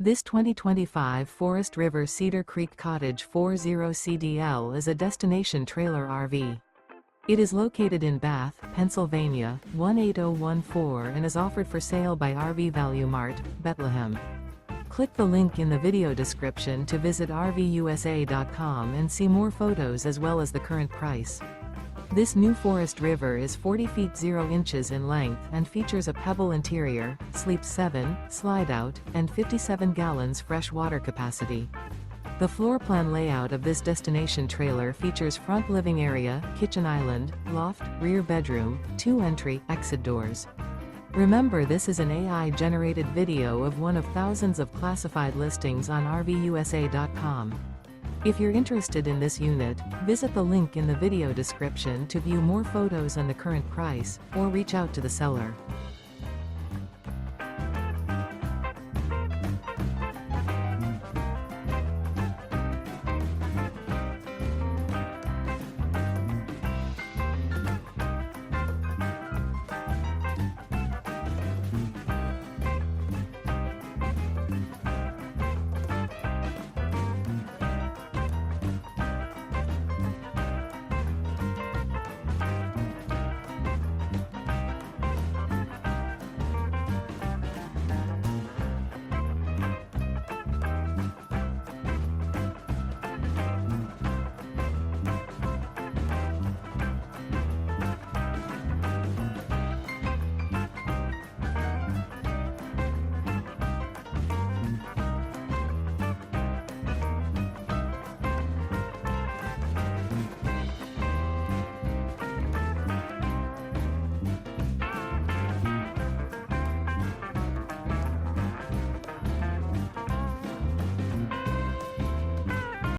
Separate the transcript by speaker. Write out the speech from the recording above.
Speaker 1: This 2025 Forest River Cedar Creek Cottage 40CDL is a destination trailer RV. It is located in Bath, Pennsylvania, 18014 and is offered for sale by RV Value Mart, Behtlehem. Click the link in the video description to visit RVUSA.com and see more photos as well as the current price. This new Forest River is 40 feet 0 inches in length and features a Pebble interior, sleeps 7, Slideout, and 57 gallons fresh water capacity. The floor plan layout of this destination trailer features front living area, kitchen island, loft, rear bedroom, 2 entry/exit doors. Remember, this is an AI-generated video of one of thousands of classified listings on RVUSA.com. If you're interested in this unit, visit the link in the video description to view more photos and the current price, or reach out to the seller.